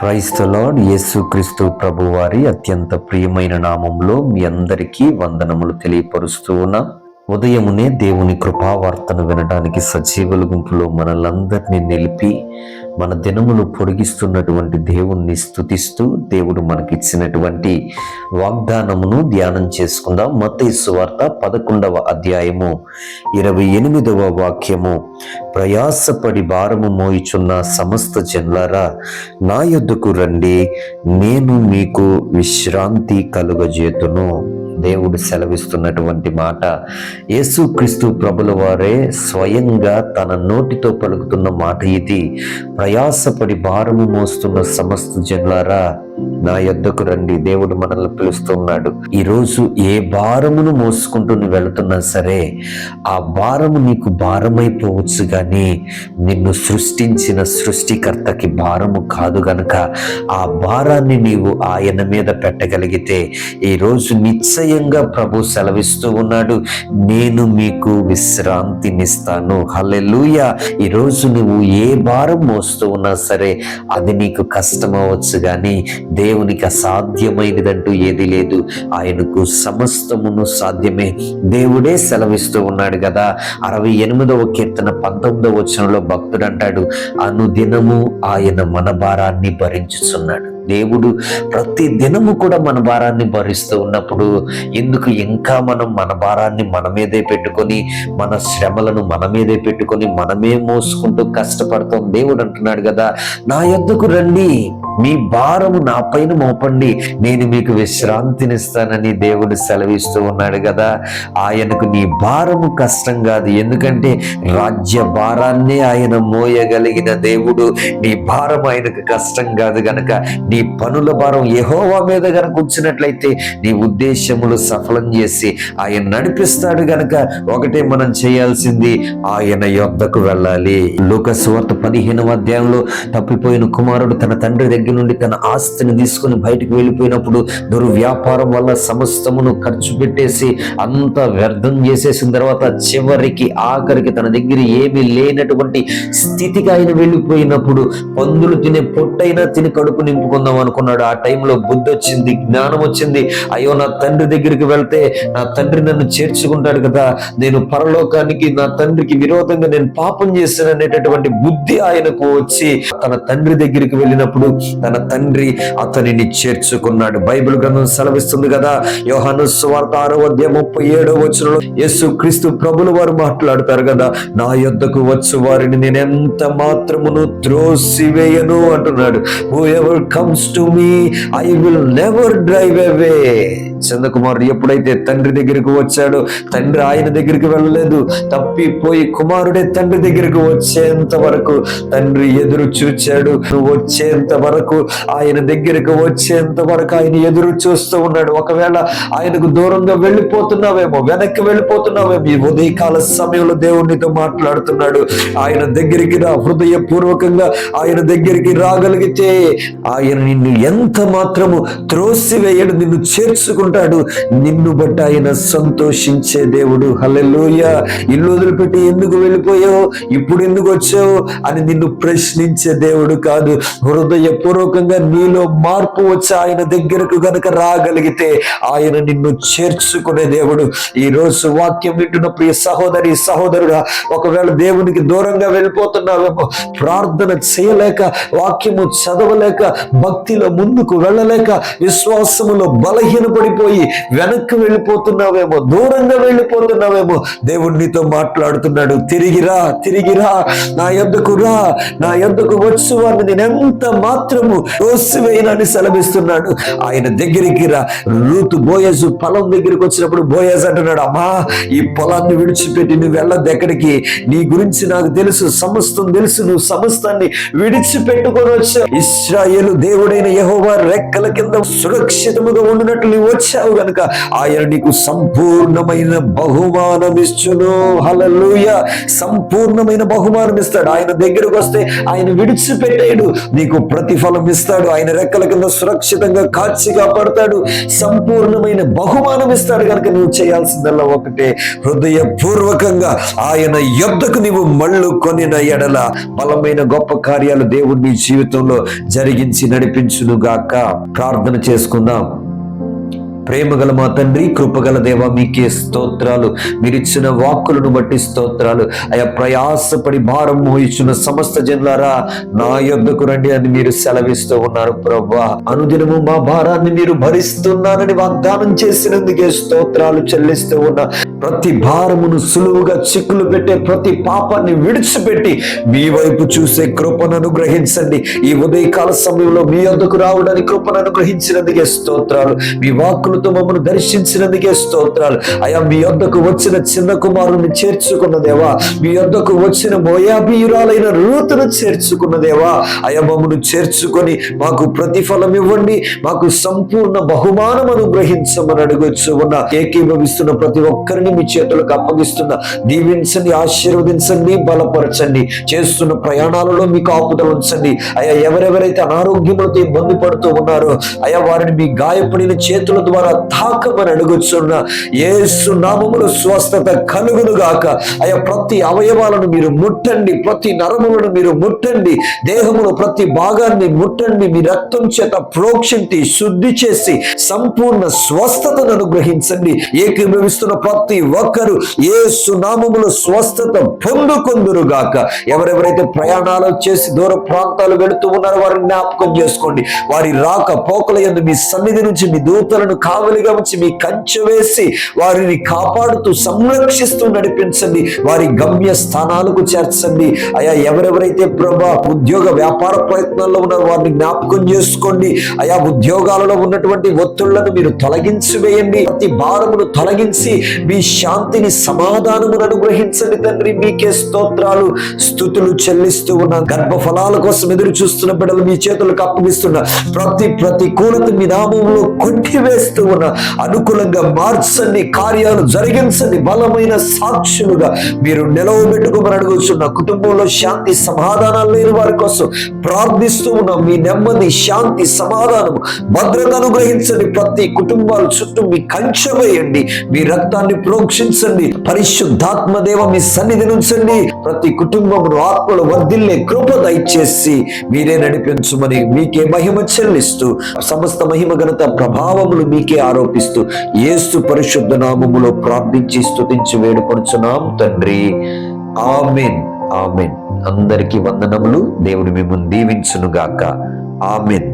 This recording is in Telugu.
Praise the lord. యేసుక్రీస్తు ప్రభువారి అత్యంత ప్రియమైన నామంలో మీ అందరికీ వందనములు తెలియపరుస్తూ ఉన్నాం. ఉదయమునే దేవుని కృపావార్తను వినడానికి సజీవుల గుంపులో మనలందరినీ నిలిపి మన దినములు పొడిగిస్తున్నటువంటి దేవుణ్ణి స్తుతిస్తూ దేవుడు మనకిచ్చినటువంటి వాగ్దానమును ధ్యానం చేసుకుందాం. మత్తయి సువార్త 11వ అధ్యాయము 28వ వాక్యము. ప్రయాసపడి భారము మోయుచున్న సమస్త జనులారా, నా యొద్దకు రండి, నేను మీకు విశ్రాంతి కలుగజేతును. దేవుడు సెలవిస్తున్నటువంటి మాట. యేసుక్రీస్తు ప్రభుల వారే స్వయంగా తన నోటితో పలుకుతున్న మాట ఇది. ప్రయాసపడి భారము మోస్తున్న సమస్త జనులారా, నా యొద్దకు రండి. దేవుడు మనల్ని పిలుస్తున్నాడు. ఈరోజు ఏ భారమును మోసుకుంటూ నువ్వు వెళుతున్నా సరే, ఆ భారము నీకు భారమైపోవచ్చు, కానీ నిన్ను సృష్టించిన సృష్టికర్తకి భారము కాదు గనక ఆ భారాన్ని నీవు ఆయన మీద పెట్టగలిగితే ఈరోజు నిశ్చయంగా ప్రభు సెలవిస్తూ ఉన్నాడు, నేను మీకు విశ్రాంతినిస్తాను. హల్లెలూయా. ఈరోజు నువ్వు ఏ భారం మోస్తూ ఉన్నా సరే, అది నీకు కష్టం అవ్వచ్చు, కానీ దేవునికి అసాధ్యమైనదంటూ ఏది లేదు. ఆయనకు సమస్తమును సాధ్యమే. దేవుడే సెలవిస్తూ ఉన్నాడు కదా. 68వ కీర్తన 19వ వచనంలో భక్తుడు అంటాడు, అనుదినము ఆయన మన భారాన్ని భరించుచున్నాడు. దేవుడు ప్రతి దినము కూడా మన భారాన్ని భరిస్తూ ఉన్నప్పుడు ఎందుకు ఇంకా మనం మన భారాన్ని మన మీదే పెట్టుకొని, మన శ్రమలను మన మీదే పెట్టుకొని మనమే మోసుకుంటూ కష్టపడతాం? దేవుడు అంటున్నాడు కదా, నా యొద్దకు రండి, మీ భారము నా పైన మోపండి, నేను మీకు విశ్రాంతినిస్తానని దేవుడు సెలవిస్తూ ఉన్నాడు కదా. ఆయనకు నీ భారము కష్టం కాదు, ఎందుకంటే రాజ్య భారాన్నే ఆయన మోయగలిగిన దేవుడు. నీ భారం ఆయనకు కష్టం కాదు గనక నీ పనుల భారం యెహోవా మీద గనక ఉంచినట్లయితే నీ ఉద్దేశములు సఫలం చేసి ఆయన నడిపిస్తాడు గనక ఒకటే మనం చేయాల్సింది, ఆయన యొద్దకు వెళ్ళాలి. లూకా సువార్త 15వ అధ్యాయంలో తప్పిపోయిన కుమారుడు తన తండ్రి దగ్గర నుండి తన ఆస్తిని తీసుకుని బయటకు వెళ్ళిపోయినప్పుడు దుర్వ్యాపారం వల్ల సమస్తమును ఖర్చు పెట్టేసి అంత వ్యర్థం చేసేసిన తర్వాత చివరికి ఆఖరికి తన దగ్గర ఏమీ లేనటువంటి స్థితికి ఆయన వెళ్ళిపోయినప్పుడు పందులు తినే పొట్టైనా తిని కడుపు నింపుకుందాం అనుకున్నాడు. ఆ టైంలో బుద్ధి వచ్చింది, జ్ఞానం వచ్చింది. అయ్యో, నా తండ్రి దగ్గరికి వెళ్తే నా తండ్రి నన్ను చేర్చుకుంటాడు కదా, నేను పరలోకానికి నా తండ్రికి విరోధంగా నేను పాపం చేశాను అనేటటువంటి బుద్ధి ఆయనకు వచ్చి తన తండ్రి దగ్గరికి వెళ్ళినప్పుడు తన తండ్రి అతనిని చేర్చుకున్నాడు. బైబిల్ గ్రంథం సెలవిస్తుంది కదా, యోహాను సువార్త 6వ అధ్యాయం 37వ వచనంలో యేసుక్రీస్తు ప్రభుల వారు మాట్లాడతారు కదా, నా యొద్దకు వచ్చు వారిని నేను ఎంత మాత్రమును త్రోసివేయను అంటున్నాడు. Whoever comes to me, I will never drive away. చంద్రకుమారుడు ఎప్పుడైతే తండ్రి దగ్గరికి వచ్చాడో, తండ్రి ఆయన దగ్గరికి వెళ్ళలేదు, తప్పిపోయి కుమారుడే తండ్రి దగ్గరికి వచ్చేంత వరకు తండ్రి ఎదురు చూచాడు. వచ్చేంత వరకు, ఆయన దగ్గరికి వచ్చేంత వరకు ఆయన ఎదురు చూస్తూ ఉన్నాడు. ఒకవేళ ఆయనకు దూరంగా వెళ్ళిపోతున్నావేమో, వెనక్కి వెళ్ళిపోతున్నావేమో, ఈ ఉదయకాల సమయంలో దేవునితో మాట్లాడుతున్నాడు. ఆయన దగ్గరికి రా, హృదయపూర్వకంగా ఆయన దగ్గరికి రాగలిగితే ఆయన నిన్ను ఎంత మాత్రము త్రోసివేయడు, నిన్ను చేర్చుకుంటాడు. నిన్ను బట్టి ఆయన సంతోషించే దేవుడు. హల్లెలూయా. ఇల్లు వదిలిపెట్టి ఎందుకు వెళ్ళిపోయావు, ఇప్పుడు ఎందుకు వచ్చావు అని నిన్ను ప్రశ్నించే దేవుడు కాదు. హృదయపూర్వకంగా నీలో మార్పు వచ్చి ఆయన దగ్గరకు గనక రాగలిగితే ఆయన నిన్ను చేర్చుకునే దేవుడు. ఈ రోజు వాక్యం వింటున్న ప్రియ సహోదరి సహోదరుడా, ఒకవేళ దేవునికి దూరంగా వెళ్ళిపోతున్నావేమో, ప్రార్థన చేయలేక, వాక్యము చదవలేక, భక్తిలో ముందుకు వెళ్ళలేక, విశ్వాసములో బలహీనపడిపోయి వెనక్కి వెళ్ళిపోతున్నావేమో, దూరంగా వెళ్ళిపోతున్నావేమో, దేవుడు నీతో మాట్లాడుతున్నాడు. తిరిగిరా, తిరిగిరా, నా యొద్దకు రా, నా యొద్దకు వచ్చు వారిని నేను ఎంత మాత్రము తోసివేయనని సెలవిస్తున్నాడు. ఆయన దగ్గరికి రా. రూతు బోయజు పొలం దగ్గరికి వచ్చినప్పుడు బోయజ్ అంటున్నాడు, అమ్మా, ఈ పొలాన్ని విడిచిపెట్టి నువ్వు వెళ్ళద్దు ఎక్కడికి, నీ గురించి నాకు తెలుసు, సమస్తం తెలుసు, నువ్వు సమస్తాన్ని విడిచిపెట్టుకొని వచ్చావు. ఇశ్రాయేలు దేవుడైన యెహోవా రెక్కల కింద సురక్షితముగా ఉండినట్లు నువ్వు వచ్చి వచ్చావు గనుక ఆయన నీకు సంపూర్ణమైన బహుమానం ఇచ్చును. హల్లెలూయా. సంపూర్ణమైన బహుమానం ఇస్తాడు. ఆయన దగ్గరకు వస్తే ఆయన విడిచిపెట్టాడు, నీకు ప్రతిఫలం ఇస్తాడు. ఆయన రెక్కల కింద సురక్షితంగా కాచి కాపాడతాడు, సంపూర్ణమైన బహుమానం ఇస్తాడు. కనుక నువ్వు చేయాల్సిందల్లా ఒకటే, హృదయపూర్వకంగా ఆయన యొద్దకు నీవు మళ్ళు కొనిన ఎడల బలమైన గొప్ప కార్యాలు దేవుడు నీ జీవితంలో జరిగించి నడిపించునుగాక. ప్రార్థన చేసుకుందాం. ప్రేమగల మా తండ్రి, కృపగల దేవ, మీకే స్తోత్రాలు. మీరిచ్చిన వాక్కులను బట్టి స్తోత్రాలు అయా. ప్రయాసపడి భారం మోయించిన సమస్త జనులారా నా యొద్దకు రండి అని మీరు సెలవిస్తూ ఉన్నారు ప్రభువా. అనుదినము మా భారాన్ని మీరు భరిస్తున్నానని వాగ్దానం చేసినందుకే స్తోత్రాలు చెల్లిస్తూ ఉన్నా. ప్రతి భారమును సులువుగా చిక్కులు పెట్టే ప్రతి పాపాన్ని విడిచిపెట్టి మీ వైపు చూసే కృపను అనుగ్రహించండి. ఈ ఉదయకాల సమయంలో మీ యొద్దకు రావడానికి కృపను అనుగ్రహించినందుకే స్తోత్రాలు. మీ వాక్కులతో మమ్మల్ని దర్శించినందుకే స్తోత్రాలు అయా. మీ యొద్దకు వచ్చిన చిన్న కుమారుని చేర్చుకున్న దేవా, మీ యొద్దకు వచ్చిన మోయాబీయురాలైన రూతును చేర్చుకున్న దేవా అయా, మమ్మల్ని చేర్చుకొని మాకు ప్రతిఫలం ఇవ్వండి, మాకు సంపూర్ణ బహుమానం అనుగ్రహించమని అడుగొచ్చు ఉన్న ఏకీభవిస్తున్న ప్రతి ఒక్కరిని మీ చేతులకు అప్పగిస్తున్నా. దీవించండి, ఆశీర్వదించండి, బలపరచండి. చేస్తున్న ప్రయాణాలలో మీ కాపుదలు ఉంచండి అయా. ఎవరెవరైతే అనారోగ్యములతో ఇబ్బంది పడుతూ ఉన్నారో అయా, వారిని మీ గాయపడిన చేతుల ద్వారా తాకమని అడుగుతున్న యేసు నామములో స్వస్థత కలుగును గాక అయా. ప్రతి అవయవాలను మీరు ముట్టండి, ప్రతి నరములను మీరు ముట్టండి, దేహములో ప్రతి భాగాన్ని ముట్టండి. మీ రక్తం చేత ప్రోక్షించి శుద్ధి చేసి సంపూర్ణ స్వస్థతను అనుగ్రహించండి. ఏకీభవిస్తున్న ప్రతి ఒక్కరు యేసు నామములో స్వస్థత పొందుకొందురు గాక. ఎవరెవరైతే ప్రయాణాలు చేసి దూర ప్రాంతాలు వెళుతూ ఉన్నారో వారిని జ్ఞాపకం చేసుకోండి. వారి రాక పోకల యందు మీ సన్నిధి నుంచి మీ దూతలను కావలిగా ఉంచి మీ కంచె వేసి వారిని కాపాడుతూ సంరక్షిస్తూ నడిపించండి. వారి గమ్య స్థానాలకు చేర్చండి అయా. ఎవరెవరైతే ప్రభా ఉద్యోగ వ్యాపార ప్రయత్నాల్లో ఉన్నారో వారిని జ్ఞాపకం చేసుకోండి అయా. ఉద్యోగాలలో ఉన్నటువంటి ఒత్తిళ్లను మీరు తొలగించి వేయండి. ప్రతి భారమును తొలగించి మీ శాంతిని సమాధానమును అనుగ్రహించండి తండ్రి. మీకే స్తోత్రాలు స్తుతులు చెల్లిస్తూ ఉన్న గర్భఫలాల కోసం ఎదురు చూస్తున్న బిడ్డలు మీ చేతులకు అప్పగిస్తున్న ప్రతి ప్రతికూలత మీ నామములో కొట్టివేస్తూ ఉన్న అనుకూలంగా మార్చండి, కార్యాలు జరిగించండి. బలమైన సాక్షులుగా మీరు నిలవబెట్టుకోమని అడుగుతున్న కుటుంబంలో శాంతి సమాధానాలు లేని వారి కోసం ప్రార్థిస్తూ ఉన్నాం. మీ నెమ్మది, శాంతి, సమాధానం, భద్రత అనుగ్రహించండి. ప్రతి కుటుంబాల చుట్టూ మీ కంచె వేయండి, మీ రక్తాన్ని ప్రోక్షించండి. పరిశుద్ధాత్మ దేవ మీ సన్నిధి నుంచండి. ప్రతి కుటుంబమును ఆత్మలు వర్ధిల్లే కృప దయచేసి మీరే నడిపించుమని మీకే మహిమ చెల్లిస్తూ సమస్త మహిమ ఘనత ప్రభావములు మీకే ఆరోపిస్తూ యేసు పరిశుద్ధ నామములో ప్రార్థించి స్తుతించి వేడుకొనుచున్నాం తండ్రి. ఆమేన్, ఆమేన్. అందరికీ వందనములు. దేవుడు మిమ్మల్ని దీవించును గాక. ఆమేన్.